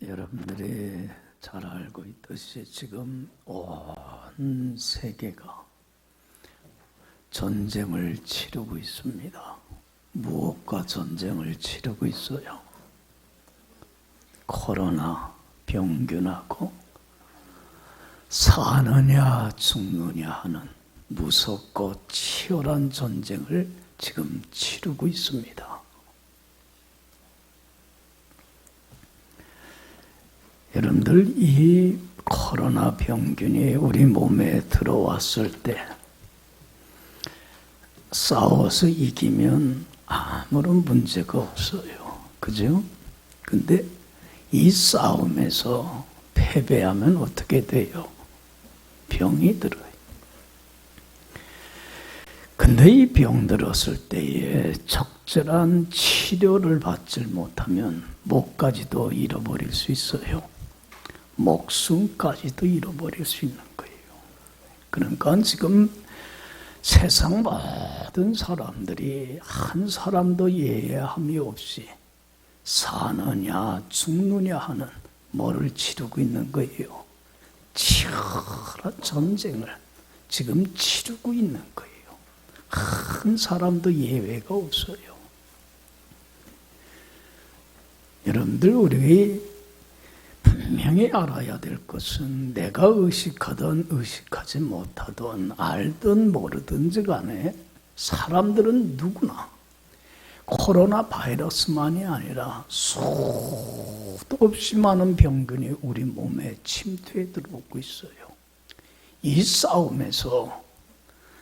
여러분들이 잘 알고 있듯이 지금 온 세계가 전쟁을 치르고 있습니다. 무엇과 전쟁을 치르고 있어요? 코로나 병균하고 사느냐 죽느냐 하는 무섭고 치열한 전쟁을 지금 치르고 있습니다. 여러분들, 이 코로나 병균이 우리 몸에 들어왔을 때 싸워서 이기면 아무런 문제가 없어요. 그죠? 근데 이 싸움에서 패배하면 어떻게 돼요? 병이 들어요. 근데 이 병 들었을 때에 적절한 치료를 받지 못하면 목까지도 잃어버릴 수 있어요. 목숨까지도 잃어버릴 수 있는 거예요. 그러니까 지금 세상 모든 사람들이 한 사람도 예외함이 없이 사느냐 죽느냐 하는 뭐를 치르고 있는 거예요. 치열한 전쟁을 지금 치르고 있는 거예요. 한 사람도 예외가 없어요. 여러분들, 우리 분명히 알아야 될 것은 내가 의식하든 의식하지 못하든 알든 모르든지 간에 사람들은 누구나 코로나 바이러스만이 아니라 수도 없이 많은 병균이 우리 몸에 침투해 들어오고 있어요. 이 싸움에서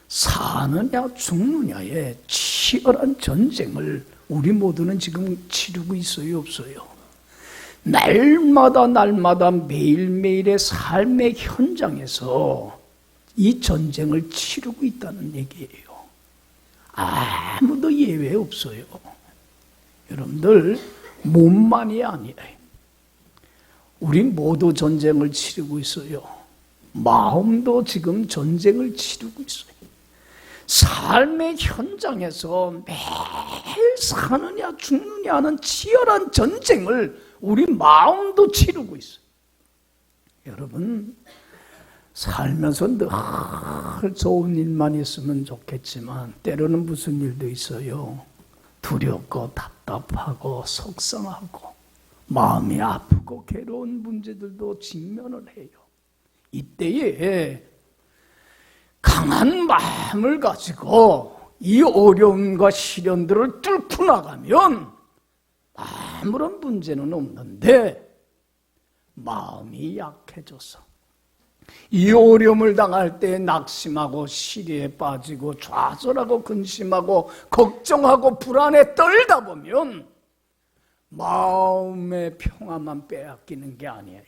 사느냐 죽느냐의 치열한 전쟁을 우리 모두는 지금 치르고 있어요, 없어요? 날마다 매일매일의 삶의 현장에서 이 전쟁을 치르고 있다는 얘기예요. 아무도 예외 없어요. 여러분들, 몸만이 아니에요. 우리 모두 전쟁을 치르고 있어요. 마음도 지금 전쟁을 치르고 있어요. 삶의 현장에서 매일 사느냐 죽느냐 하는 치열한 전쟁을 우리 마음도 치르고 있어요. 여러분, 살면서 늘 좋은 일만 있으면 좋겠지만 때로는 무슨 일도 있어요. 두렵고 답답하고 속상하고 마음이 아프고 괴로운 문제들도 직면을 해요. 이때에 강한 마음을 가지고 이 어려움과 시련들을 뚫고 나가면 아무런 문제는 없는데 마음이 약해져서 이 어려움을 당할 때 낙심하고 시리에 빠지고 좌절하고 근심하고 걱정하고 불안에 떨다 보면 마음의 평화만 빼앗기는 게 아니에요.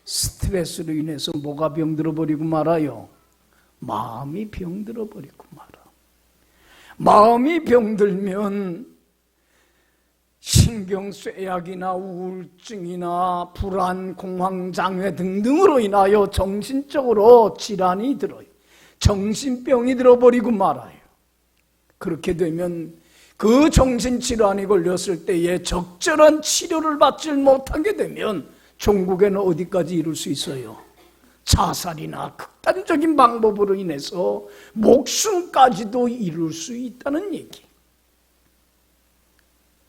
스트레스로 인해서 뭐가 병들어 버리고 말아요? 마음이 병들어 버리고 말아. 마음이 병들면 신경쇠약이나 우울증이나 불안, 공황장애 등등으로 인하여 정신적으로 질환이 들어요. 정신병이 들어버리고 말아요. 그렇게 되면 그 정신질환이 걸렸을 때에 적절한 치료를 받지 못하게 되면 종국에는 어디까지 이룰 수 있어요? 자살이나 극단적인 방법으로 인해서 목숨까지도 이룰 수 있다는 얘기.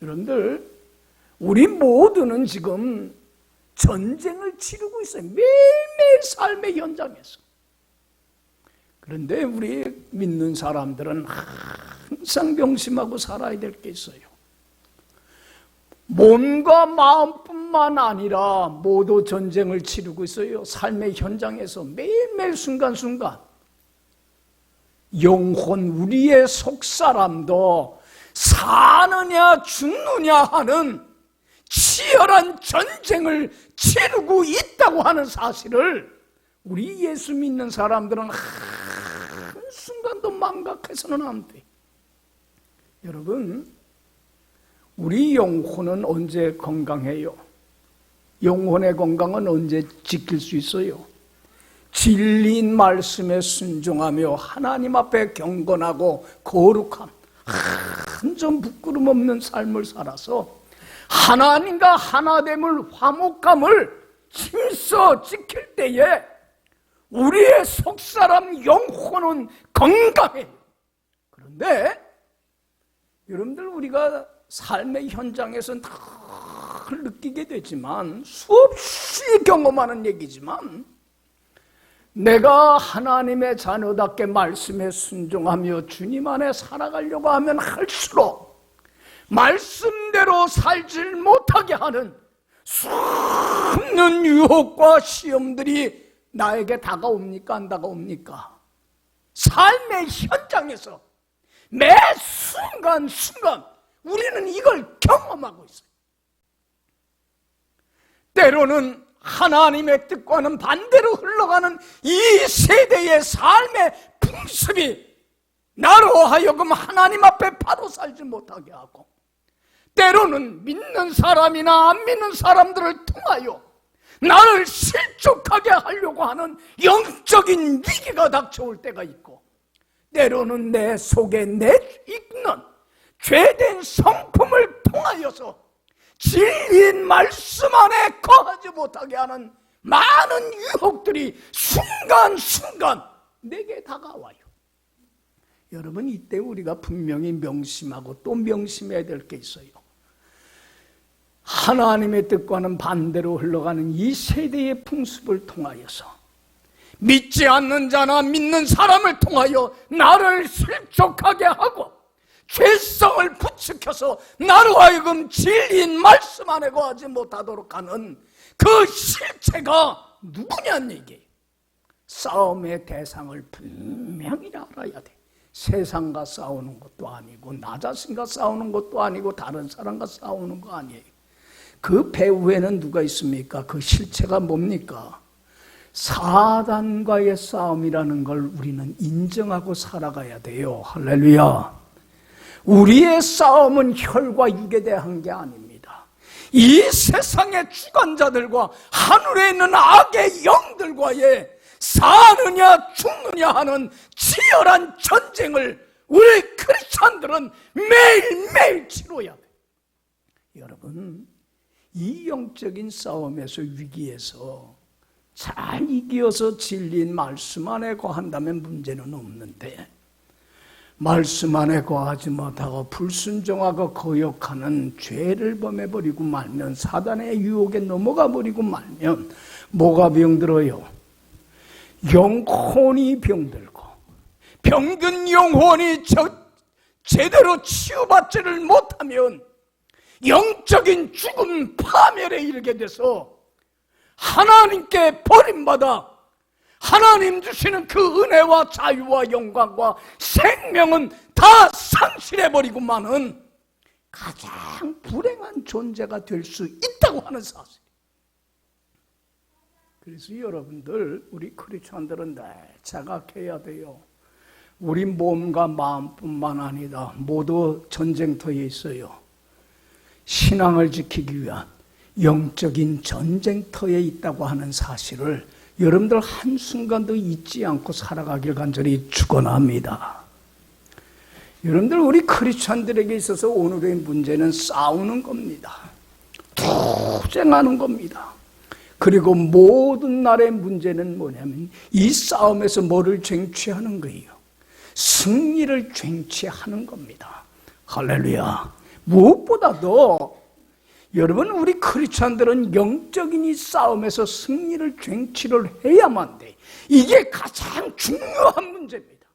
여러분들, 우리 모두는 지금 전쟁을 치르고 있어요. 매일매일 삶의 현장에서. 그런데 우리 믿는 사람들은 항상 명심하고 살아야 될 게 있어요. 몸과 마음뿐만 아니라 모두 전쟁을 치르고 있어요. 삶의 현장에서 매일매일 순간순간. 영혼, 우리의 속사람도 사느냐 죽느냐 하는 치열한 전쟁을 치르고 있다고 하는 사실을 우리 예수 믿는 사람들은 한순간도 망각해서는 안 돼. 여러분, 우리 영혼은 언제 건강해요? 영혼의 건강은 언제 지킬 수 있어요? 진리인 말씀에 순종하며 하나님 앞에 경건하고 거룩함, 한 점 부끄럼 없는 삶을 살아서 하나님과 하나됨을, 화목함을 힘써 지킬 때에 우리의 속사람 영혼은 건강해요. 그런데 여러분들, 우리가 삶의 현장에서 다 느끼게 되지만, 수없이 경험하는 얘기지만, 내가 하나님의 자녀답게 말씀에 순종하며 주님 안에 살아가려고 하면 할수록 말씀대로 살질 못하게 하는 수없는 유혹과 시험들이 나에게 다가옵니까? 안 다가옵니까? 삶의 현장에서 매 순간순간 우리는 이걸 경험하고 있어요. 때로는 하나님의 뜻과는 반대로 흘러가는 이 세대의 삶의 풍습이 나로 하여금 하나님 앞에 바로 살지 못하게 하고, 때로는 믿는 사람이나 안 믿는 사람들을 통하여 나를 실족하게 하려고 하는 영적인 위기가 닥쳐올 때가 있고, 때로는 내 속에 있는 죄된 성품을 통하여서 진리인 말씀 안에 거하지 못하게 하는 많은 유혹들이 순간순간 내게 다가와요. 여러분, 이때 우리가 분명히 명심하고 또 명심해야 될 게 있어요. 하나님의 뜻과는 반대로 흘러가는 이 세대의 풍습을 통하여서 믿지 않는 자나 믿는 사람을 통하여 나를 실족하게 하고 죄성을 부추겨서 나로 하여금 진리인 말씀 안에 거하지 못하도록 하는 그 실체가 누구냐는 얘기예요. 싸움의 대상을 분명히 알아야 돼. 세상과 싸우는 것도 아니고 나 자신과 싸우는 것도 아니고 다른 사람과 싸우는 거 아니에요. 그 배후에는 누가 있습니까? 그 실체가 뭡니까? 사단과의 싸움이라는 걸 우리는 인정하고 살아가야 돼요. 할렐루야. 우리의 싸움은 혈과 육에 대한 게 아닙니다. 이 세상의 주관자들과 하늘에 있는 악의 영들과의 사느냐 죽느냐 하는 치열한 전쟁을 우리 크리스찬들은 매일매일 치러야 돼요. 여러분, 이 영적인 싸움에서, 위기에서 잘 이겨서 진리인 말씀 안에 거한다면 문제는 없는데, 말씀 안에 거하지 못하고 불순종하고 거역하는 죄를 범해버리고 말면, 사단의 유혹에 넘어가 버리고 말면 뭐가 병들어요? 영혼이 병들고, 병든 영혼이 제대로 치유받지를 못하면 영적인 죽음, 파멸에 이르게 돼서 하나님께 버림받아 하나님 주시는 그 은혜와 자유와 영광과 생명은 다 상실해버리고만은 가장 불행한 존재가 될 수 있다고 하는 사실. 그래서 여러분들, 우리 크리스찬들은 늘 자각해야 돼요. 우리 몸과 마음뿐만 아니라 모두 전쟁터에 있어요. 신앙을 지키기 위한 영적인 전쟁터에 있다고 하는 사실을 여러분들 한순간도 잊지 않고 살아가길 간절히 축원합니다. 여러분들, 우리 크리스찬들에게 있어서 오늘의 문제는 싸우는 겁니다. 투쟁하는 겁니다. 그리고 모든 날의 문제는 뭐냐면 이 싸움에서 뭐를 쟁취하는 거예요? 승리를 쟁취하는 겁니다. 할렐루야. 무엇보다도 여러분, 우리 크리스찬들은 영적인 이 싸움에서 승리를 쟁취를 해야만 돼. 이게 가장 중요한 문제입니다.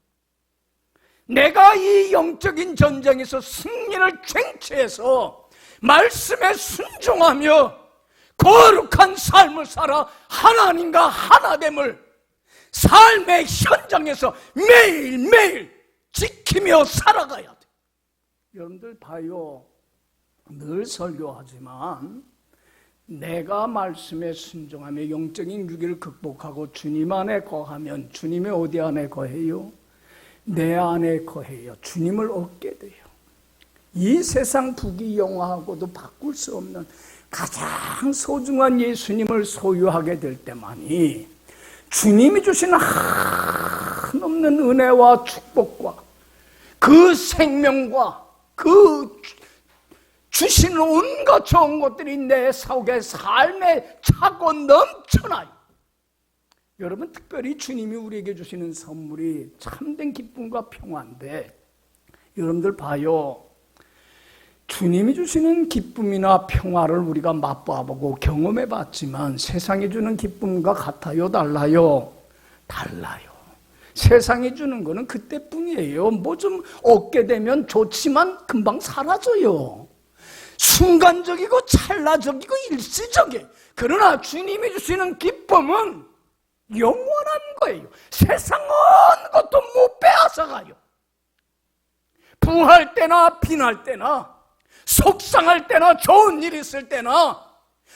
내가 이 영적인 전쟁에서 승리를 쟁취해서 말씀에 순종하며 거룩한 삶을 살아 하나님과 하나됨을 삶의 현장에서 매일매일 지키며 살아가야 돼. 여러분들 봐요. 늘 설교하지만 내가 말씀에 순종하며 영적인 위기를 극복하고 주님 안에 거하면 주님의 어디 안에 거해요? 내 안에 거해요. 주님을 얻게 돼요. 이 세상 부귀영화하고도 바꿀 수 없는 가장 소중한 예수님을 소유하게 될 때만이 주님이 주시는 한없는 은혜와 축복과 그 생명과 그 주시는 온갖 좋은 것들이 내 속에 삶에 차고 넘쳐나요. 여러분, 특별히 주님이 우리에게 주시는 선물이 참된 기쁨과 평화인데, 여러분들 봐요. 주님이 주시는 기쁨이나 평화를 우리가 맛봐보고 경험해봤지만 세상이 주는 기쁨과 같아요? 달라요? 달라요. 세상이 주는 거는 그때뿐이에요. 뭐 좀 얻게 되면 좋지만 금방 사라져요. 순간적이고 찰나적이고 일시적이에요. 그러나 주님이 주시는 기쁨은 영원한 거예요. 세상 어느 것도 못 빼앗아가요. 부할 때나 빈할 때나, 속상할 때나 좋은 일 있을 때나,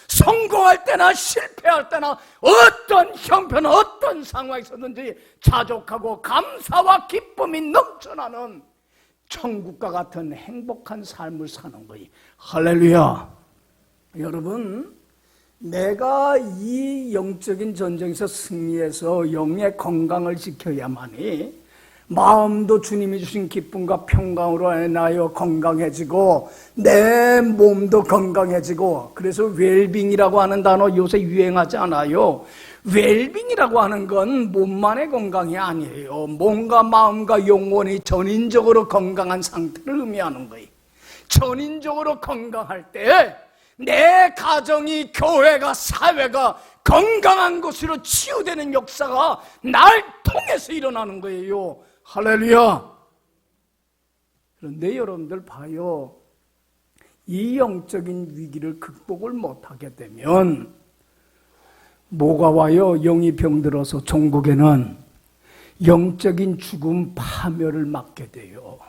성공할 때나 실패할 때나, 어떤 형편 어떤 상황에서든지 자족하고 감사와 기쁨이 넘쳐나는 천국과 같은 행복한 삶을 사는 거예요. 할렐루야. 여러분, 내가 이 영적인 전쟁에서 승리해서 영의 건강을 지켜야만이 마음도 주님이 주신 기쁨과 평강으로 인하여 건강해지고 내 몸도 건강해지고, 그래서 웰빙이라고 하는 단어 요새 유행하지 않아요? 웰빙이라고 하는 건 몸만의 건강이 아니에요. 몸과 마음과 영혼이 전인적으로 건강한 상태를 의미하는 거예요. 전인적으로 건강할 때 내 가정이, 교회가, 사회가 건강한 곳으로 치유되는 역사가 날 통해서 일어나는 거예요. 할렐루야. 그런데 여러분들 봐요. 이 영적인 위기를 극복을 못하게 되면 뭐가 와요? 영이 병들어서 종국에는 영적인 죽음, 파멸을 맞게 돼요.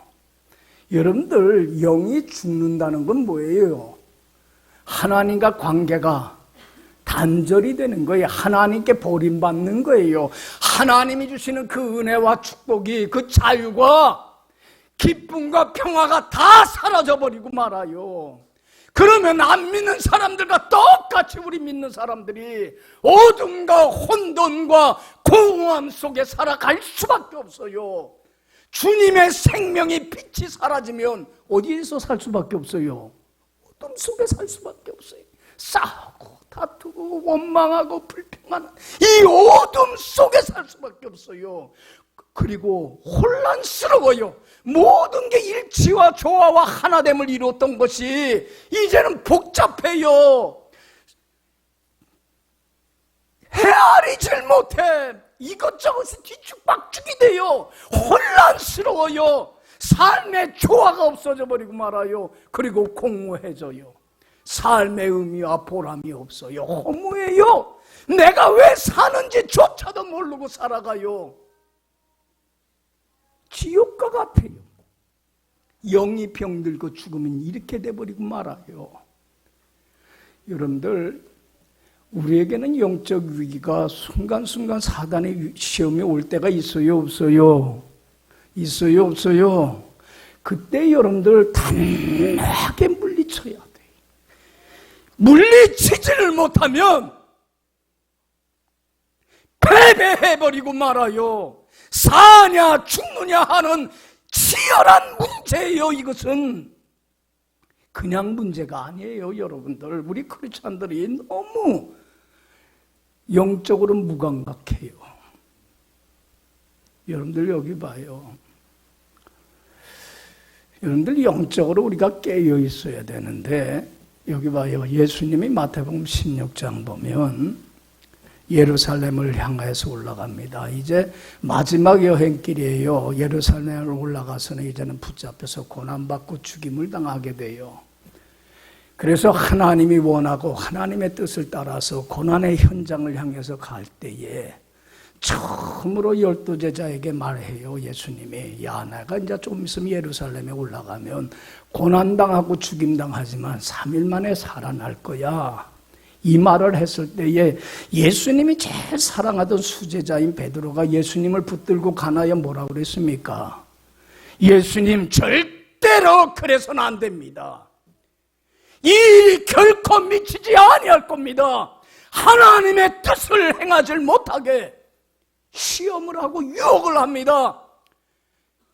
여러분들, 영이 죽는다는 건 뭐예요? 하나님과 관계가 단절이 되는 거예요. 하나님께 버림받는 거예요. 하나님이 주시는 그 은혜와 축복이, 그 자유가, 기쁨과 평화가 다 사라져버리고 말아요. 그러면 안 믿는 사람들과 똑같이 우리 믿는 사람들이 어둠과 혼돈과 공허함 속에 살아갈 수밖에 없어요. 주님의 생명이 빛이 사라지면 어디에서 살 수밖에 없어요? 어둠 속에 살 수밖에 없어요. 싸우고 다투고 원망하고 불평하는 이 어둠 속에 살 수밖에 없어요. 그리고 혼란스러워요. 모든 게 일치와 조화와 하나됨을 이루었던 것이 이제는 복잡해요. 헤아리질 못해. 이것저것이 뒤죽박죽이 돼요. 혼란스러워요. 삶의 조화가 없어져 버리고 말아요. 그리고 공허해져요. 삶의 의미와 보람이 없어요. 허무해요. 내가 왜 사는지조차도 모르고 살아가요. 지옥과 같아요. 영이 병들고 죽으면 이렇게 돼버리고 말아요. 여러분들, 우리에게는 영적 위기가 순간순간 사단의 시험이 올 때가 있어요, 없어요? 있어요, 없어요? 그때 여러분들 단호하게 물리쳐야 돼요. 물리치지를 못하면 패배해버리고 말아요. 사냐 죽느냐 하는 치열한 문제예요. 이것은 그냥 문제가 아니에요. 여러분들, 우리 크리스찬들이 너무 영적으로 무감각해요. 여러분들 여기 봐요. 여러분들 영적으로 우리가 깨어 있어야 되는데, 여기 봐요. 예수님이 마태복음 16장 보면 예루살렘을 향해서 올라갑니다. 이제 마지막 여행길이에요. 예루살렘을 올라가서는 이제는 붙잡혀서 고난받고 죽임을 당하게 돼요. 그래서 하나님이 원하고 하나님의 뜻을 따라서 고난의 현장을 향해서 갈 때에 처음으로 12제자에게 말해요. 예수님이, 야, 내가 이제 좀 있으면 예루살렘에 올라가면 고난당하고 죽임당하지만 3일 만에 살아날 거야. 이 말을 했을 때에 예수님이 제일 사랑하던 수제자인 베드로가 예수님을 붙들고 가나요? 뭐라고 그랬습니까? 예수님, 절대로 그래서는 안 됩니다. 이 일이 결코 미치지 아니할 겁니다. 하나님의 뜻을 행하지 못하게 시험을 하고 유혹을 합니다.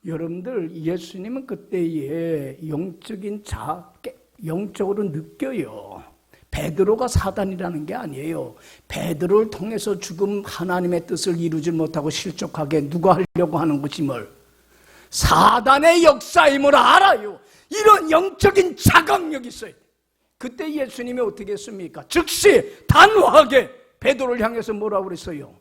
여러분들, 예수님은 그때에 영적인 영적으로 느껴요. 베드로가 사단이라는 게 아니에요. 베드로를 통해서 죽음 하나님의 뜻을 이루지 못하고 실족하게 누가 하려고 하는 것이 뭘? 사단의 역사임을 알아요. 이런 영적인 자각력이 있어요. 그때 예수님이 어떻게 했습니까? 즉시 단호하게 베드로를 향해서 뭐라고 그랬어요?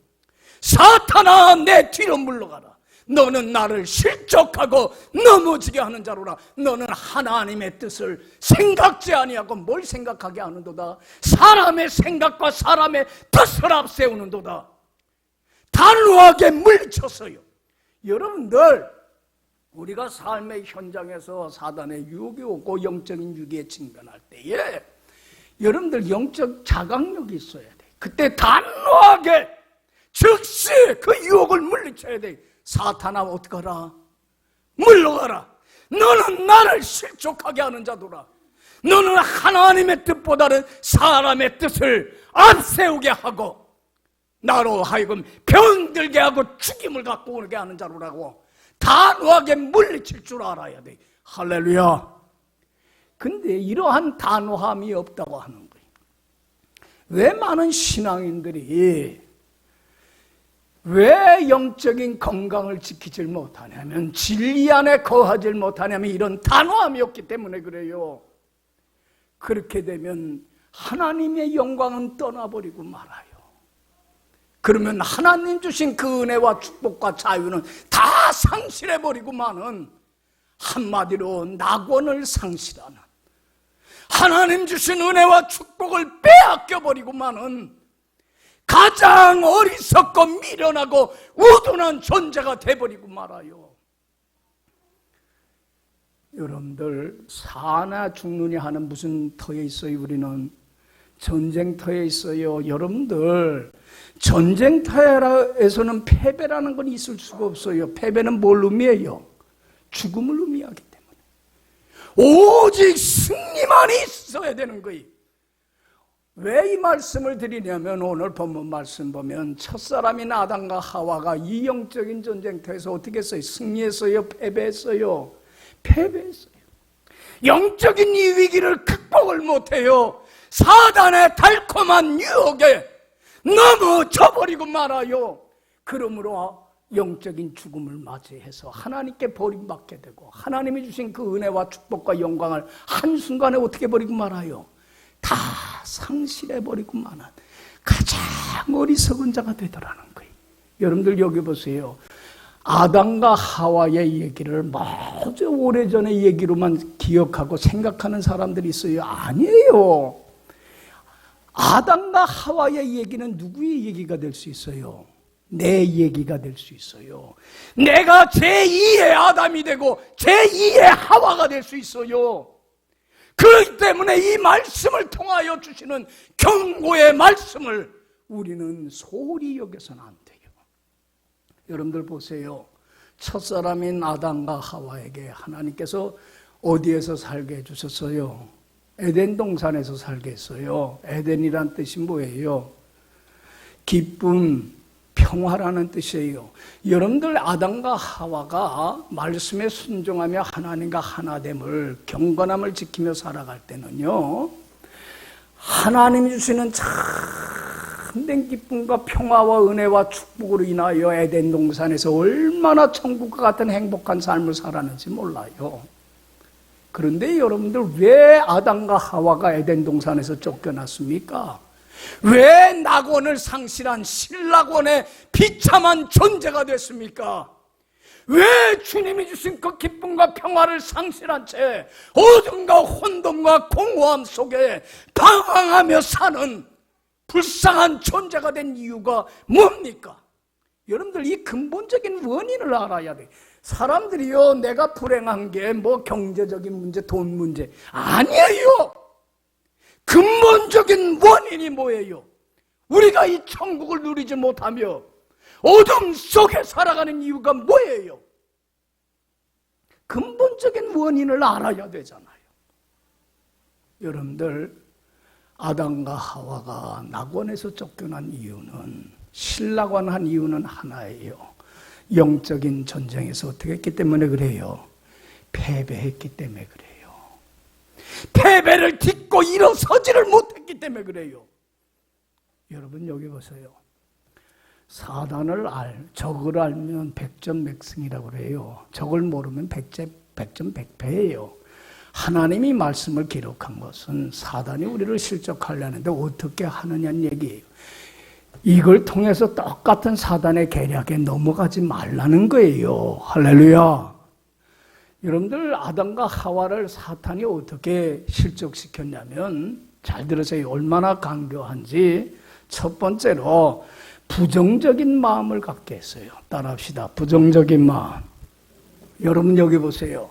사탄아, 내 뒤로 물러가라. 너는 나를 실족하고 넘어지게 하는 자로라. 너는 하나님의 뜻을 생각지 아니하고 뭘 생각하게 하는도다? 사람의 생각과 사람의 뜻을 앞세우는도다. 단호하게 물리쳤어요. 여러분들, 우리가 삶의 현장에서 사단의 유혹이 오고 영적인 유기에 직면할 때에 여러분들 영적 자각력이 있어야 돼. 그때 단호하게 즉시 그 유혹을 물리쳐야 돼. 사탄아, 어떡하라? 물러가라. 너는 나를 실족하게 하는 자도라. 너는 하나님의 뜻보다는 사람의 뜻을 앞세우게 하고 나로 하여금 병들게 하고 죽임을 갖고 오게 하는 자로라고 단호하게 물리칠 줄 알아야 돼. 할렐루야. 근데 이러한 단호함이 없다고 하는 거예요. 왜 많은 신앙인들이 왜 영적인 건강을 지키질 못하냐면, 진리 안에 거하질 못하냐면 이런 단호함이 없기 때문에 그래요. 그렇게 되면 하나님의 영광은 떠나버리고 말아요. 그러면 하나님 주신 그 은혜와 축복과 자유는 다 상실해버리고만은, 한마디로 낙원을 상실하는, 하나님 주신 은혜와 축복을 빼앗겨버리고만은 가장 어리석고 미련하고 우둔한 존재가 돼버리고 말아요. 여러분들, 사나 죽느냐 하는 무슨 터에 있어요? 우리는 전쟁터에 있어요. 여러분들, 전쟁터에서는 패배라는 건 있을 수가 없어요. 패배는 뭘 의미해요? 죽음을 의미하기 때문에 오직 승리만 있어야 되는 거예요. 왜 이 말씀을 드리냐면, 오늘 본문 말씀 보면 첫사람인 아담과 하와가 이 영적인 전쟁터에서 어떻게 했어요? 승리했어요? 패배했어요? 패배했어요. 영적인 이 위기를 극복을 못해요. 사단의 달콤한 유혹에 넘어져버리고 말아요. 그러므로 영적인 죽음을 맞이해서 하나님께 버림받게 되고, 하나님이 주신 그 은혜와 축복과 영광을 한순간에 어떻게 버리고 말아요? 다 상실해버리고 마는 가장 어리석은 자가 되더라는 거예요. 여러분들 여기 보세요. 아담과 하와의 얘기를 아주 오래전의 얘기로만 기억하고 생각하는 사람들이 있어요. 아니에요. 아담과 하와의 얘기는 누구의 얘기가 될 수 있어요? 내 얘기가 될 수 있어요. 내가 제2의 아담이 되고 제2의 하와가 될 수 있어요. 그렇기 때문에 이 말씀을 통하여 주시는 경고의 말씀을 우리는 소홀히 여겨서는 안 돼요. 여러분들 보세요. 첫사람인 아담과 하와에게 하나님께서 어디에서 살게 해주셨어요? 에덴 동산에서 살게 했어요. 에덴이란 뜻이 뭐예요? 기쁨, 평화라는 뜻이에요. 여러분들, 아담과 하와가 말씀에 순종하며 하나님과 하나됨을, 경건함을 지키며 살아갈 때는요, 하나님이 주시는 참된 기쁨과 평화와 은혜와 축복으로 인하여 에덴 동산에서 얼마나 천국과 같은 행복한 삶을 살았는지 몰라요. 그런데 여러분들, 왜 아담과 하와가 에덴 동산에서 쫓겨났습니까? 왜 낙원을 상실한 신락원의 비참한 존재가 됐습니까? 왜 주님이 주신 그 기쁨과 평화를 상실한 채 어둠과 혼돈과 공허함 속에 방황하며 사는 불쌍한 존재가 된 이유가 뭡니까? 여러분들, 이 근본적인 원인을 알아야 돼. 사람들이요, 내가 불행한 게 뭐 경제적인 문제, 돈 문제 아니에요. 근본적인 원인이 뭐예요? 우리가 이 천국을 누리지 못하며 어둠 속에 살아가는 이유가 뭐예요? 근본적인 원인을 알아야 되잖아요. 여러분들, 아담과 하와가 낙원에서 쫓겨난 이유는, 신락원한 이유는 하나예요. 영적인 전쟁에서 어떻게 했기 때문에 그래요? 패배했기 때문에 그래요. 패배를 딛고 일어서지를 못했기 때문에 그래요. 여러분 여기 보세요. 사단을 적을 알면 백전백승이라고 그래요. 적을 모르면 백전백패예요. 하나님이 말씀을 기록한 것은 사단이 우리를 실족하려는데 어떻게 하느냐는 얘기예요. 이걸 통해서 똑같은 사단의 계략에 넘어가지 말라는 거예요. 할렐루야. 여러분들 아담과 하와를 사탄이 어떻게 실족시켰냐면 잘 들으세요. 얼마나 강교한지. 첫 번째로 부정적인 마음을 갖게 했어요. 따라합시다. 부정적인 마음. 여러분 여기 보세요.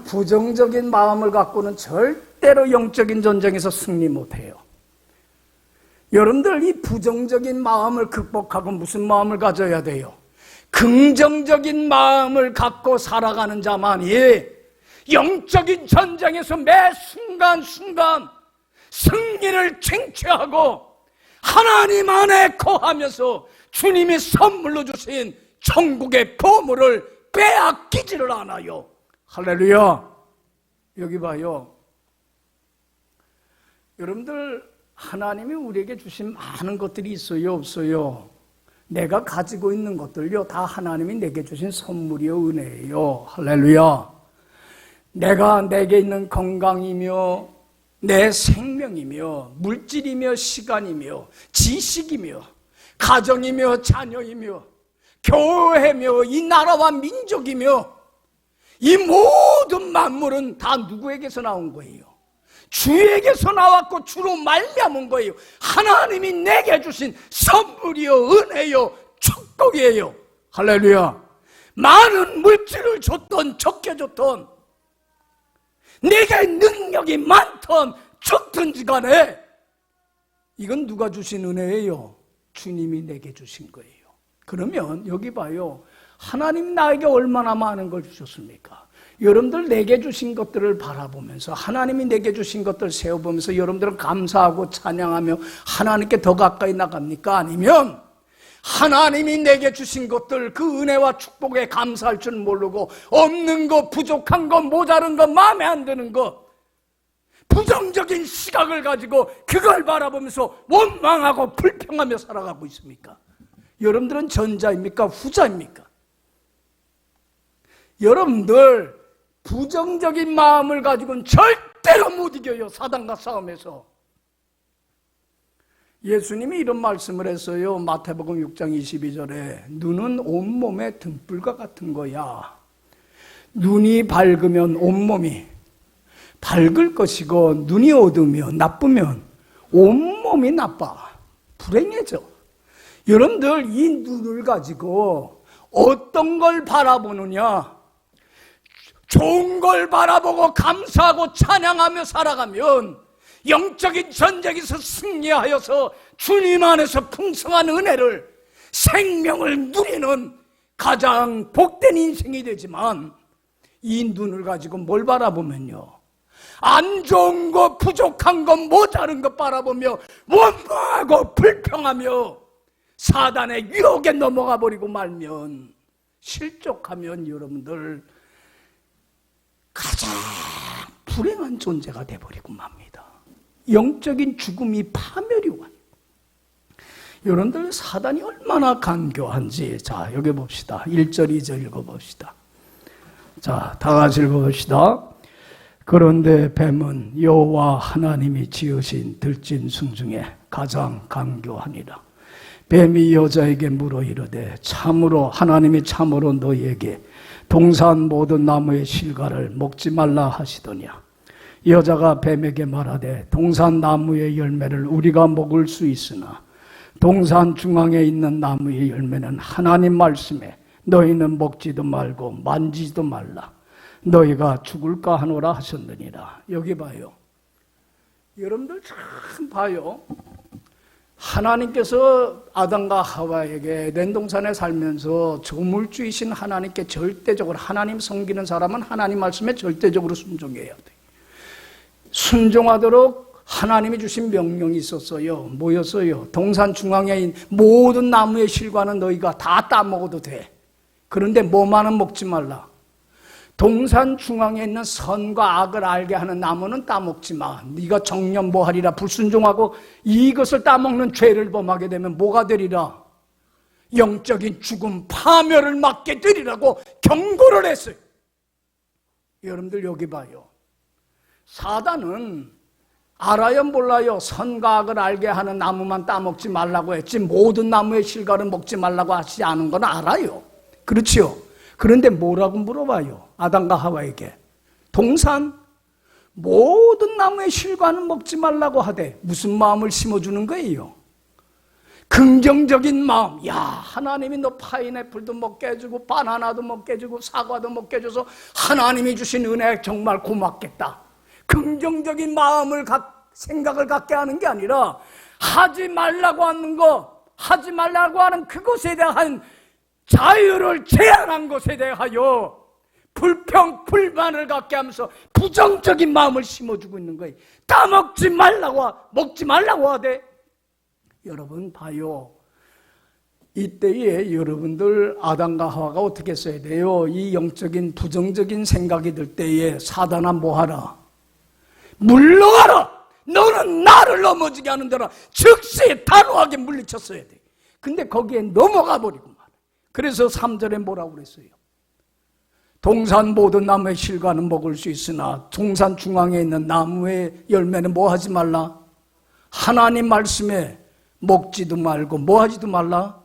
부정적인 마음을 갖고는 절대로 영적인 전쟁에서 승리 못해요. 여러분들 이 부정적인 마음을 극복하고 무슨 마음을 가져야 돼요? 긍정적인 마음을 갖고 살아가는 자만이 영적인 전쟁에서 매 순간순간 승리를 쟁취하고 하나님 안에 거하면서 주님이 선물로 주신 천국의 보물을 빼앗기지를 않아요. 할렐루야. 여기 봐요. 여러분들 하나님이 우리에게 주신 많은 것들이 있어요, 없어요? 내가 가지고 있는 것들요 다 하나님이 내게 주신 선물이요 은혜예요. 할렐루야. 내게 있는 건강이며 내 생명이며 물질이며 시간이며 지식이며 가정이며 자녀이며 교회며 이 나라와 민족이며 이 모든 만물은 다 누구에게서 나온 거예요? 주에게서 나왔고 주로 말미암은 거예요. 하나님이 내게 주신 선물이요 은혜요 축복이에요. 할렐루야. 많은 물질을 줬던 적게 줬던 내게 능력이 많던 적든지 간에 이건 누가 주신 은혜예요? 주님이 내게 주신 거예요. 그러면 여기 봐요. 하나님 나에게 얼마나 많은 걸 주셨습니까? 여러분들 내게 주신 것들을 바라보면서 하나님이 내게 주신 것들을 세워보면서 여러분들은 감사하고 찬양하며 하나님께 더 가까이 나갑니까? 아니면 하나님이 내게 주신 것들 그 은혜와 축복에 감사할 줄 모르고 없는 거 부족한 거 모자른 거 마음에 안 드는 거 부정적인 시각을 가지고 그걸 바라보면서 원망하고 불평하며 살아가고 있습니까? 여러분들은 전자입니까? 후자입니까? 여러분들 부정적인 마음을 가지고는 절대로 못 이겨요. 사단과 싸움에서. 예수님이 이런 말씀을 했어요. 마태복음 6장 22절에 눈은 온몸의 등불과 같은 거야. 눈이 밝으면 온몸이 밝을 것이고 눈이 어두우면 나쁘면 온몸이 나빠. 불행해져. 여러분들 이 눈을 가지고 어떤 걸 바라보느냐? 좋은 걸 바라보고 감사하고 찬양하며 살아가면 영적인 전쟁에서 승리하여서 주님 안에서 풍성한 은혜를 생명을 누리는 가장 복된 인생이 되지만 이 눈을 가지고 뭘 바라보면요 안 좋은 거 부족한 거 모자른 거 바라보며 원망하고 불평하며 사단의 유혹에 넘어가 버리고 말면 실족하면 여러분들 가장 불행한 존재가 되어버리고 맙니다. 영적인 죽음이 파멸이 와요. 여러분들 사단이 얼마나 간교한지 자 여기 봅시다. 1절 2절 읽어봅시다. 자 다 같이 읽어봅시다. 그런데 뱀은 여호와 하나님이 지으신 들짐승 중에 가장 간교하니라. 뱀이 여자에게 물어 이르되 참으로 하나님이 참으로 너희에게 동산 모든 나무의 실과를 먹지 말라 하시더냐. 여자가 뱀에게 말하되 동산 나무의 열매를 우리가 먹을 수 있으나 동산 중앙에 있는 나무의 열매는 하나님 말씀에 너희는 먹지도 말고 만지지도 말라. 너희가 죽을까 하노라 하셨느니라. 여기 봐요. 여러분들 참 봐요. 하나님께서 아담과 하와에게 에덴 동산에 살면서 조물주이신 하나님께 절대적으로 하나님 섬기는 사람은 하나님 말씀에 절대적으로 순종해야 돼. 순종하도록 하나님이 주신 명령이 있었어요. 뭐였어요? 동산 중앙에 있는 모든 나무의 실과는 너희가 다 따먹어도 돼. 그런데 뭐만은 먹지 말라. 동산 중앙에 있는 선과 악을 알게 하는 나무는 따먹지 마. 네가 정념보하리라. 불순종하고 이것을 따먹는 죄를 범하게 되면 뭐가 되리라? 영적인 죽음, 파멸을 맞게 되리라고 경고를 했어요. 여러분들 여기 봐요. 사단은 알아요 몰라요? 선과 악을 알게 하는 나무만 따먹지 말라고 했지 모든 나무의 실과를 먹지 말라고 하지 않은 건 알아요. 그렇지요? 그런데 뭐라고 물어봐요? 아담과 하와에게. 동산 모든 나무의 실과는 먹지 말라고 하되 무슨 마음을 심어주는 거예요? 긍정적인 마음. 야, 하나님이 너 파인애플도 먹게 해주고 바나나도 먹게 해주고 사과도 먹게 해줘서 하나님이 주신 은혜 정말 고맙겠다. 긍정적인 마음을 생각을 갖게 하는 게 아니라 하지 말라고 하는 거, 하지 말라고 하는 그것에 대한 자유를 제한한 것에 대하여 불평, 불만을 갖게 하면서 부정적인 마음을 심어주고 있는 거예요. 따먹지 말라고, 먹지 말라고 하되. 여러분 봐요. 이때에 여러분들 아담과 하와가 어떻게 써야 돼요? 이 영적인 부정적인 생각이 들 때에 사단아 뭐하라? 물러가라! 너는 나를 넘어지게 하는 데라 즉시 단호하게 물리쳤어야 돼. 근데 거기에 넘어가 버리고 말이야. 그래서 3절에 뭐라고 그랬어요? 동산 모든 나무의 실과는 먹을 수 있으나 동산 중앙에 있는 나무의 열매는 뭐 하지 말라? 하나님 말씀에 먹지도 말고 뭐 하지도 말라?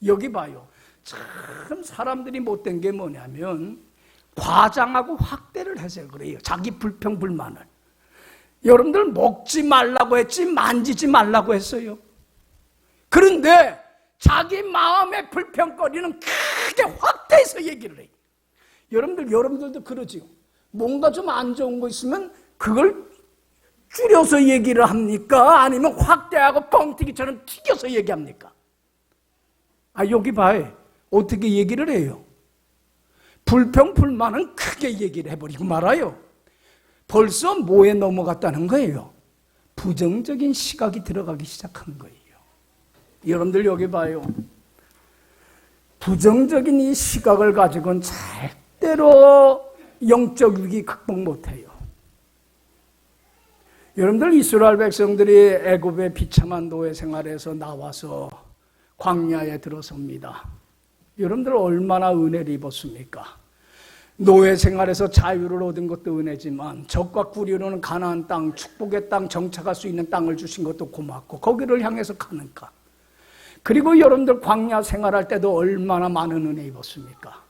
여기 봐요. 참 사람들이 못된 게 뭐냐면 과장하고 확대를 해서 그래요. 자기 불평 불만을. 여러분들 먹지 말라고 했지 만지지 말라고 했어요. 그런데 자기 마음의 불평거리는 크게 확대해서 얘기를 해요. 여러분들도 그러지요. 뭔가 좀 안 좋은 거 있으면 그걸 줄여서 얘기를 합니까? 아니면 확대하고 뻥튀기처럼 튀겨서 얘기합니까? 여기 봐요. 어떻게 얘기를 해요? 불평 불만은 크게 얘기를 해버리고 말아요. 벌써 뭐에 넘어갔다는 거예요? 부정적인 시각이 들어가기 시작한 거예요. 여러분들 여기 봐요. 부정적인 이 시각을 가지고는 절대로 영적 위기 극복 못해요. 여러분들 이스라엘 백성들이 애굽의 비참한 노예 생활에서 나와서 광야에 들어섭니다. 여러분들 얼마나 은혜를 입었습니까? 노예 생활에서 자유를 얻은 것도 은혜지만 적과 꿀이로는 가나안 땅, 축복의 땅, 정착할 수 있는 땅을 주신 것도 고맙고 거기를 향해서 가는가. 그리고 여러분들 광야 생활할 때도 얼마나 많은 은혜 입었습니까?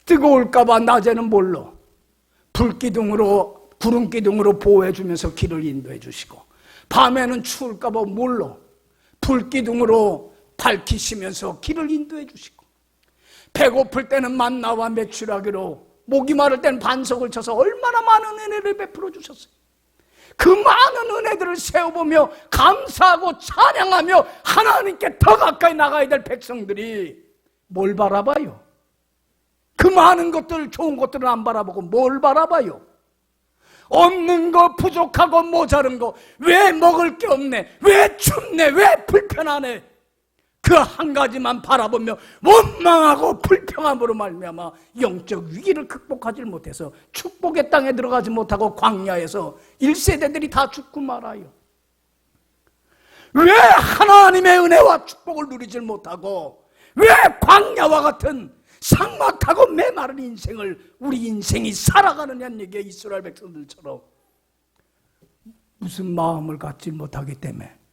뜨거울까 봐 낮에는 뭘로? 불기둥으로, 구름기둥으로 보호해주면서 길을 인도해 주시고 밤에는 추울까 봐 뭘로? 불기둥으로 밝히시면서 길을 인도해 주시고 배고플 때는 만나와 메추라기로 목이 마를 때는 반석을 쳐서 얼마나 많은 은혜를 베풀어 주셨어요. 그 많은 은혜들을 세워보며 감사하고 찬양하며 하나님께 더 가까이 나가야 될 백성들이 뭘 바라봐요? 그 많은 것들, 좋은 것들을 안 바라보고 뭘 바라봐요? 없는 거, 부족하고 모자른 거, 왜 먹을 게 없네, 왜 춥네, 왜 불편하네, 그 한 가지만 바라보며 원망하고 불평함으로 말미암아 영적 위기를 극복하지 못해서 축복의 땅에 들어가지 못하고 광야에서 1세대들이 다 죽고 말아요. 왜 하나님의 은혜와 축복을 누리질 못하고 왜 광야와 같은 삭막하고 메마른 인생을 우리 인생이 살아가느냐는 얘기에 이스라엘 백성들처럼 무슨 마음을 갖지 못하기 때문에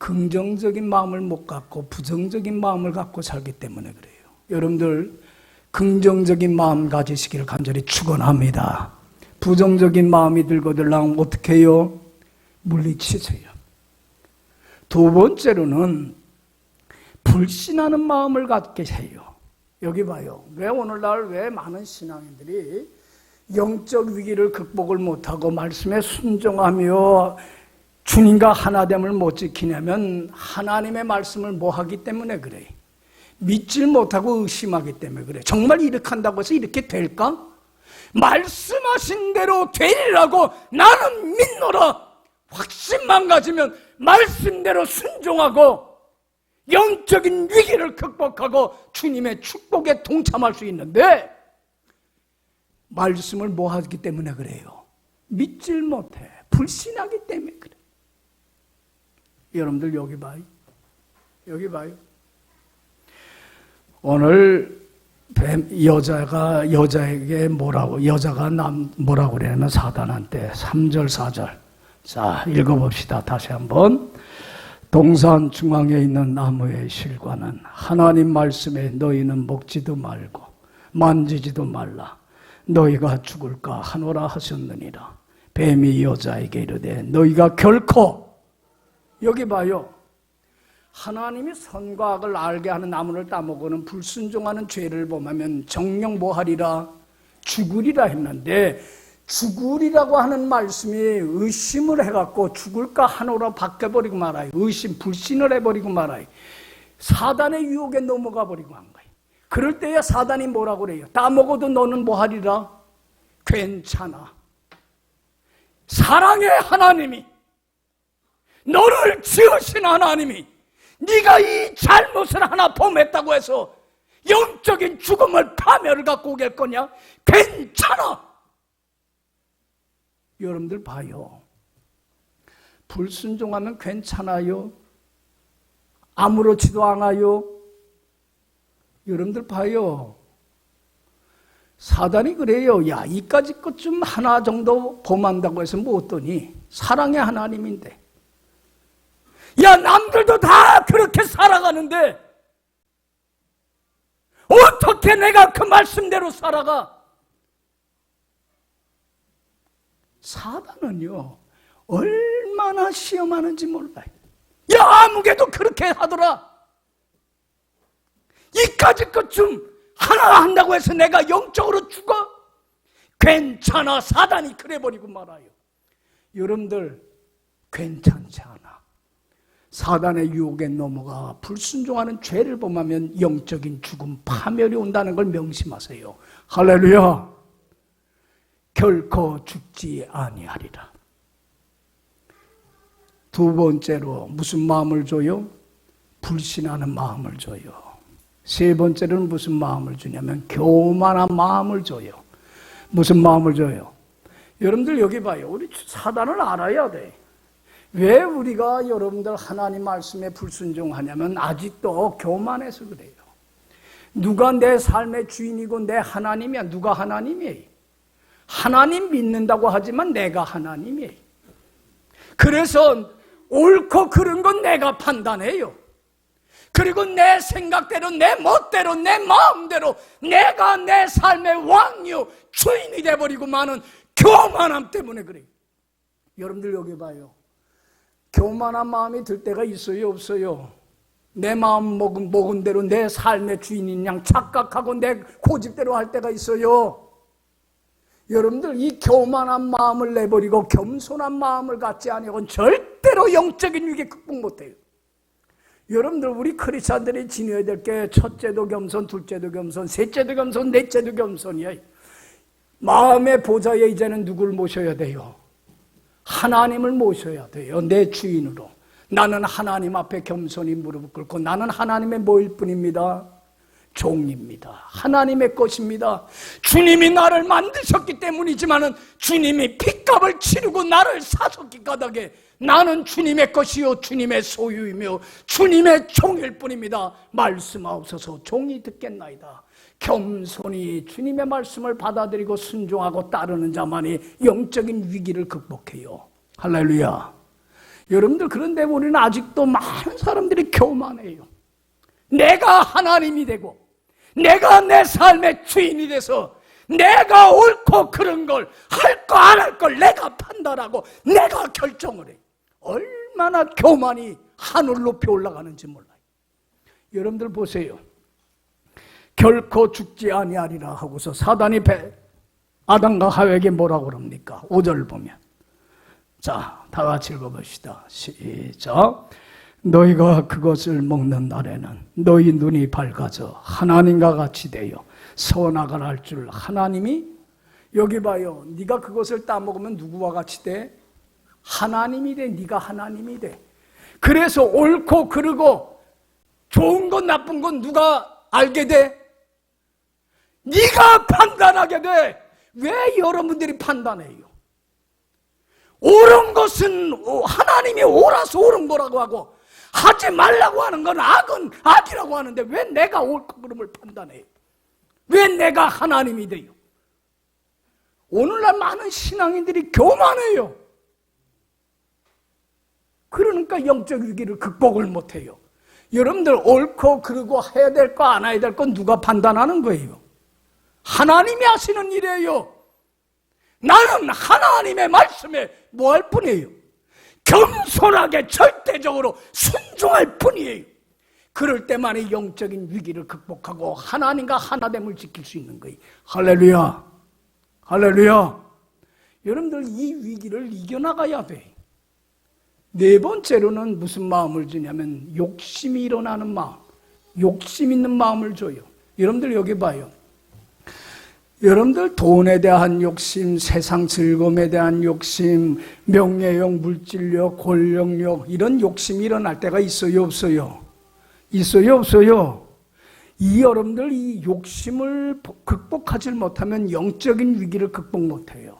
긍정적인 마음을 못 갖고 부정적인 마음을 갖고 살기 때문에 그래요. 여러분들 긍정적인 마음 가지시기를 간절히 축원합니다. 부정적인 마음이 들거들랑 어떻게 해요? 물리치세요. 두 번째로는 불신하는 마음을 갖게 해요. 여기 봐요. 왜 오늘날 왜 많은 신앙인들이 영적 위기를 극복을 못하고 말씀에 순종하며 주님과 하나됨을 못 지키냐면 하나님의 말씀을 뭐 하기 때문에 그래. 믿질 못하고 의심하기 때문에 그래. 정말 이렇게 한다고 해서 이렇게 될까? 말씀하신 대로 되리라고 나는 믿노라. 확신만 가지면 말씀대로 순종하고 영적인 위기를 극복하고 주님의 축복에 동참할 수 있는데 말씀을 뭐 하기 때문에 그래요? 믿질 못해. 불신하기 때문에 그래. 여러분들 여기 봐요. 여기 봐요. 오늘 여자에게 여자가 뭐라고 그러냐면 사단한테 3절 4절. 자, 읽어봅시다. 다시 한번. 동산 중앙에 있는 나무의 실과는 하나님 말씀에 너희는 먹지도 말고 만지지도 말라. 너희가 죽을까 하노라 하셨느니라. 뱀이 여자에게 이르되 너희가 결코, 여기 봐요. 하나님이 선과 악을 알게 하는 나무를 따먹고는 불순종하는 죄를 범하면 정령 뭐하리라? 죽으리라 했는데, 죽으리라고 하는 말씀이 의심을 해갖고 죽을까 하노라 바뀌어버리고 말아요. 의심, 불신을 해버리고 말아요. 사단의 유혹에 넘어가 버리고 한 거예요. 그럴 때야 사단이 뭐라고 그래요? 따먹어도 너는 뭐하리라? 괜찮아. 사랑의 하나님이, 너를 지으신 하나님이 네가 이 잘못을 하나 범했다고 해서 영적인 죽음을 파멸을 갖고 오길 거냐? 괜찮아. 여러분들 봐요. 불순종하면 괜찮아요? 아무렇지도 않아요? 여러분들 봐요. 사단이 그래요. 야, 이까짓 것 좀 하나 정도 범한다고 해서 뭐 어떠니? 사랑의 하나님인데. 야, 남들도 다 그렇게 살아가는데 어떻게 내가 그 말씀대로 살아가? 사단은요, 얼마나 시험하는지 몰라요. 야, 아무개도 그렇게 하더라. 이까짓 것 좀 하나 한다고 해서 내가 영적으로 죽어? 괜찮아. 사단이 그래버리고 말아요. 여러분들 괜찮지 않아. 사단의 유혹에 넘어가 불순종하는 죄를 범하면 영적인 죽음, 파멸이 온다는 걸 명심하세요. 할렐루야. 결코 죽지 아니하리라. 두 번째로 무슨 마음을 줘요? 불신하는 마음을 줘요. 세 번째로는 무슨 마음을 주냐면 교만한 마음을 줘요. 무슨 마음을 줘요? 여러분들 여기 봐요. 우리 사단을 알아야 돼. 왜 우리가 여러분들 하나님 말씀에 불순종하냐면 아직도 교만해서 그래요. 누가 내 삶의 주인이고 내 하나님이야? 누가 하나님이에요? 하나님 믿는다고 하지만 내가 하나님이에요. 그래서 옳고 그른 건 내가 판단해요. 그리고 내 생각대로, 내 멋대로, 내 마음대로 내가 내 삶의 왕이요 주인이 돼버리고 마는 교만함 때문에 그래요. 여러분들 여기 봐요. 교만한 마음이 들 때가 있어요, 없어요? 내 마음 먹은 대로 내 삶의 주인인 양 착각하고 내 고집대로 할 때가 있어요. 여러분들 이 교만한 마음을 내버리고 겸손한 마음을 갖지 아니하고는 절대로 영적인 위기 극복 못해요. 여러분들 우리 크리스찬들이 지녀야 될 게 첫째도 겸손, 둘째도 겸손, 셋째도 겸손, 넷째도 겸손이야. 마음의 보좌에 이제는 누굴 모셔야 돼요? 하나님을 모셔야 돼요. 내 주인으로. 나는 하나님 앞에 겸손히 무릎을 꿇고 나는 하나님의 뭐일 뿐입니다. 종입니다. 하나님의 것입니다. 주님이 나를 만드셨기 때문이지만은 주님이 핏값을 치르고 나를 사셨기 까닭에 나는 주님의 것이요 주님의 소유이며 주님의 종일 뿐입니다. 말씀하옵소서. 종이 듣겠나이다. 겸손히 주님의 말씀을 받아들이고 순종하고 따르는 자만이 영적인 위기를 극복해요. 할렐루야. 여러분들 그런데 우리는 아직도 많은 사람들이 교만해요. 내가 하나님이 되고 내가 내 삶의 주인이 돼서 내가 옳고 그른 걸 할 거 안 할 걸 내가 판단하고 내가 결정을 해. 얼마나 교만이 하늘 높이 올라가는지 몰라요. 여러분들 보세요. 결코 죽지 아니하리라 하고서 사단이 아담과 하와에게 뭐라고 그럽니까? 5절 보면 자, 다 같이 읽어봅시다. 시작. 너희가 그것을 먹는 날에는 너희 눈이 밝아져 하나님과 같이 되어 선악을 알 줄 하나님이 여기 봐요. 네가 그것을 따먹으면 누구와 같이 돼? 하나님이 돼. 네가 하나님이 돼. 그래서 옳고 그르고 좋은 건 나쁜 건 누가 알게 돼? 네가 판단하게 돼. 왜 여러분들이 판단해요? 옳은 것은 하나님이 옳아서 옳은 거라고 하고 하지 말라고 하는 건 악은 악이라고 하는데 왜 내가 옳고 그름을 판단해요? 왜 내가 하나님이 돼요? 오늘날 많은 신앙인들이 교만해요. 그러니까 영적 위기를 극복을 못해요. 여러분들 옳고 그르고 해야 될 거 안 해야 될 건 누가 판단하는 거예요? 하나님이 하시는 일이에요. 나는 하나님의 말씀에 뭐 할 뿐이에요? 겸손하게 절대적으로 순종할 뿐이에요. 그럴 때만 이 영적인 위기를 극복하고 하나님과 하나됨을 지킬 수 있는 거예요. 할렐루야, 할렐루야. 여러분들 이 위기를 이겨나가야 돼. 네 번째로는 무슨 마음을 주냐면 욕심이 일어나는 마음, 욕심 있는 마음을 줘요. 여러분들 여기 봐요. 여러분들 돈에 대한 욕심, 세상 즐거움에 대한 욕심, 명예욕, 물질욕, 권력욕 이런 욕심이 일어날 때가 있어요, 없어요? 있어요, 없어요? 여러분들 이 욕심을 극복하지 못하면 영적인 위기를 극복 못해요.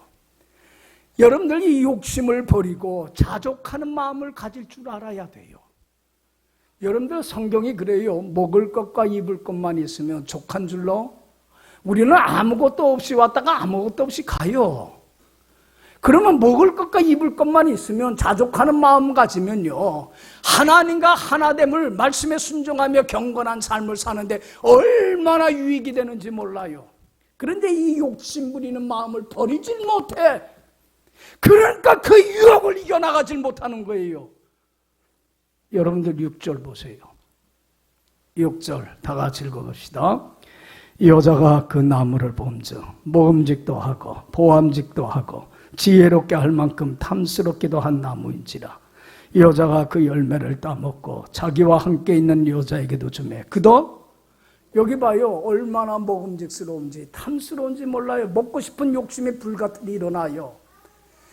여러분들 이 욕심을 버리고 자족하는 마음을 가질 줄 알아야 돼요. 여러분들 성경이 그래요. 먹을 것과 입을 것만 있으면 족한 줄로 우리는 아무것도 없이 왔다가 아무것도 없이 가요. 그러면 먹을 것과 입을 것만 있으면 자족하는 마음 가지면요, 하나님과 하나됨을 말씀에 순종하며 경건한 삶을 사는데 얼마나 유익이 되는지 몰라요. 그런데 이 욕심 부리는 마음을 버리질 못해. 그러니까 그 유혹을 이겨나가질 못하는 거예요. 여러분들 6절 보세요. 6절 다 같이 읽어봅시다. 이 여자가 그 나무를 범죄 먹음직도 하고 보암직도 하고 지혜롭게 할 만큼 탐스럽기도 한 나무인지라. 이 여자가 그 열매를 따먹고 자기와 함께 있는 여자에게도 주매. 그도 여기 봐요. 얼마나 먹음직스러운지 탐스러운지 몰라요. 먹고 싶은 욕심이 불같이 일어나요.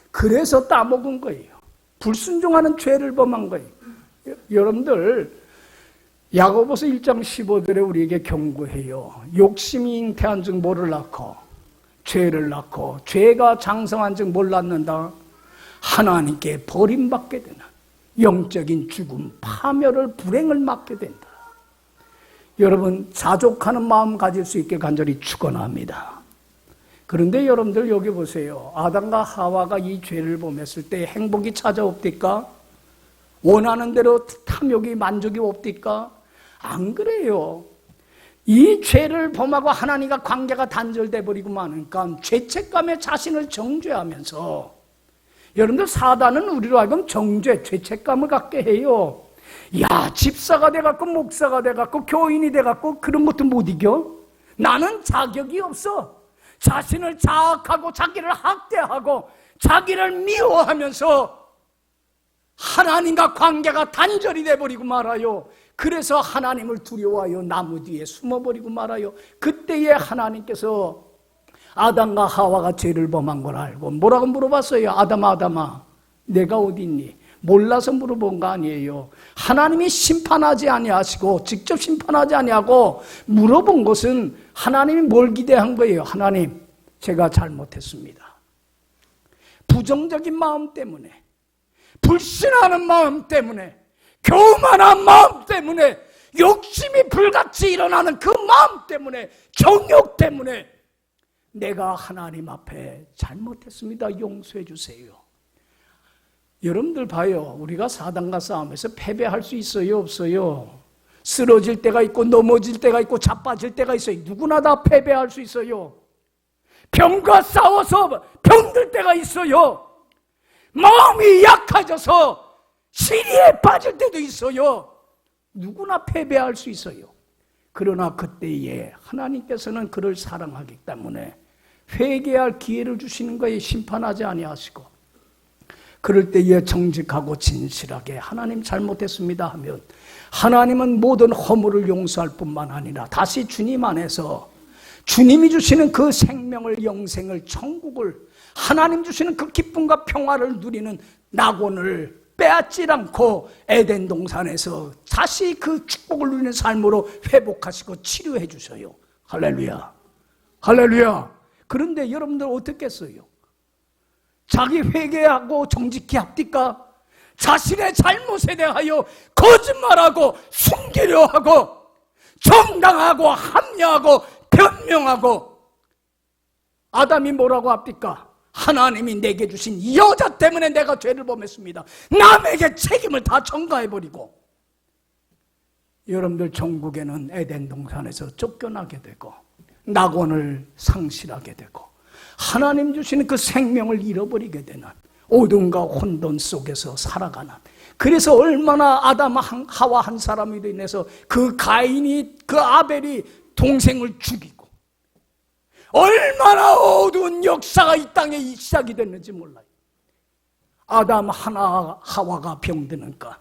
그래서 따먹은 거예요. 불순종하는 죄를 범한 거예요. 여러분들 야고보서 1장 15절에 우리에게 경고해요. 욕심이 잉태한 즉 뭐를 낳고 죄를 낳고 죄가 장성한 즉 뭘 낳는다? 하나님께 버림받게 되는 영적인 죽음, 파멸을, 불행을 맞게 된다. 여러분 자족하는 마음 가질 수 있게 간절히 축원합니다. 그런데 여러분들 여기 보세요. 아담과 하와가 이 죄를 범했을 때 행복이 찾아옵니까? 원하는 대로 탐욕이 만족이 옵니까? 안 그래요. 이 죄를 범하고 하나님과 관계가 단절돼 버리고 마니까 죄책감에 자신을 정죄하면서, 여러분들 사단은 우리로 하여금 정죄, 죄책감을 갖게 해요. 야, 집사가 돼갖고 목사가 돼갖고 교인이 돼갖고 그런 것도 못 이겨? 나는 자격이 없어. 자신을 자학하고 자기를 학대하고 자기를 미워하면서 하나님과 관계가 단절이 돼버리고 말아요. 그래서 하나님을 두려워하여 나무 뒤에 숨어버리고 말아요. 그때에 하나님께서 아담과 하와가 죄를 범한 걸 알고 뭐라고 물어봤어요? 아담아, 내가 어디 있니? 몰라서 물어본 거 아니에요. 하나님이 심판하지 아니하시고 직접 심판하지 아니하고 물어본 것은 하나님이 뭘 기대한 거예요? 하나님, 제가 잘못했습니다. 부정적인 마음 때문에, 불신하는 마음 때문에, 교만한 마음 때문에, 욕심이 불같이 일어나는 그 마음 때문에, 정욕 때문에 내가 하나님 앞에 잘못했습니다. 용서해 주세요. 여러분들 봐요. 우리가 사단과 싸움에서 패배할 수 있어요, 없어요? 쓰러질 때가 있고 넘어질 때가 있고 자빠질 때가 있어요. 누구나 다 패배할 수 있어요. 병과 싸워서 병들 때가 있어요. 마음이 약해져서 시리에 빠질 때도 있어요. 누구나 패배할 수 있어요. 그러나 그때에 하나님께서는 그를 사랑하기 때문에 회개할 기회를 주시는 거에 심판하지 아니하시고, 그럴 때에 정직하고 진실하게 하나님 잘못했습니다 하면 하나님은 모든 허물을 용서할 뿐만 아니라 다시 주님 안에서 주님이 주시는 그 생명을, 영생을, 천국을, 하나님 주시는 그 기쁨과 평화를 누리는 낙원을 빼앗지 않고 에덴 동산에서 다시 그 축복을 누리는 삶으로 회복하시고 치료해 주셔요. 할렐루야, 할렐루야. 그런데 여러분들 어떻겠어요? 자기 회개하고 정직히 합니까? 자신의 잘못에 대하여 거짓말하고 숨기려 하고 정당하고 합리하고 변명하고. 아담이 뭐라고 합니까? 하나님이 내게 주신 이 여자 때문에 내가 죄를 범했습니다. 남에게 책임을 다 전가해버리고. 여러분들 천국에는 에덴 동산에서 쫓겨나게 되고 낙원을 상실하게 되고 하나님 주시는 그 생명을 잃어버리게 되는 어둠과 혼돈 속에서 살아가는. 그래서 얼마나 아담 하와 한 사람으로 인해서 그 가인이 그 아벨이 동생을 죽이고 얼마나 어두운 역사가 이 땅에 시작이 됐는지 몰라요. 아담 하와가 병드니까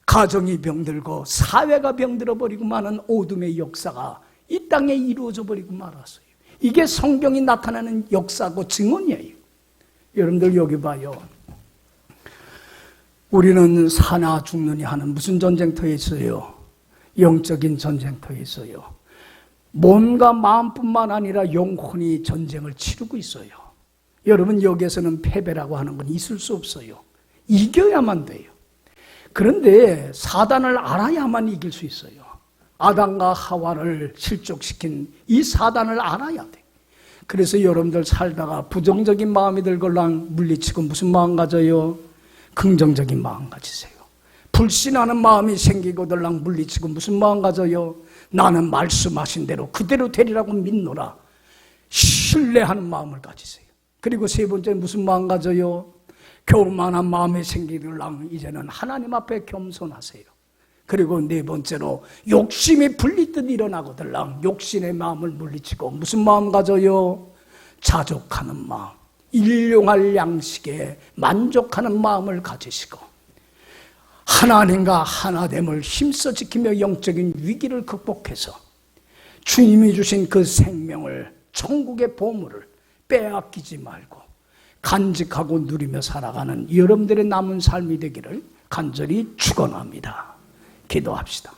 가정이 병들고 사회가 병들어 버리고 많은 어둠의 역사가 이 땅에 이루어져 버리고 말았어요. 이게 성경이 나타나는 역사고 증언이에요. 여러분들 여기 봐요. 우리는 사나 죽느니 하는 무슨 전쟁터에 있어요? 영적인 전쟁터에 있어요. 몸과 마음뿐만 아니라 영혼이 전쟁을 치르고 있어요. 여러분 여기에서는 패배라고 하는 건 있을 수 없어요. 이겨야만 돼요. 그런데 사단을 알아야만 이길 수 있어요. 아담과 하와를 실족시킨 이 사단을 알아야 돼. 그래서 여러분들 살다가 부정적인 마음이 들걸랑 물리치고 무슨 마음 가져요? 긍정적인 마음 가지세요. 불신하는 마음이 생기고들랑 물리치고 무슨 마음 가져요? 나는 말씀하신 대로 그대로 되리라고 믿노라. 신뢰하는 마음을 가지세요. 그리고 세 번째 무슨 마음 가져요? 교만한 마음이 생기들랑 이제는 하나님 앞에 겸손하세요. 그리고 네 번째로 욕심이 불리듯 일어나거들랑 욕심의 마음을 물리치고 무슨 마음 가져요? 자족하는 마음, 일용할 양식에 만족하는 마음을 가지시고 하나님과 하나됨을 힘써 지키며 영적인 위기를 극복해서 주님이 주신 그 생명을 천국의 보물을 빼앗기지 말고 간직하고 누리며 살아가는 여러분들의 남은 삶이 되기를 간절히 축원합니다. 기도합시다.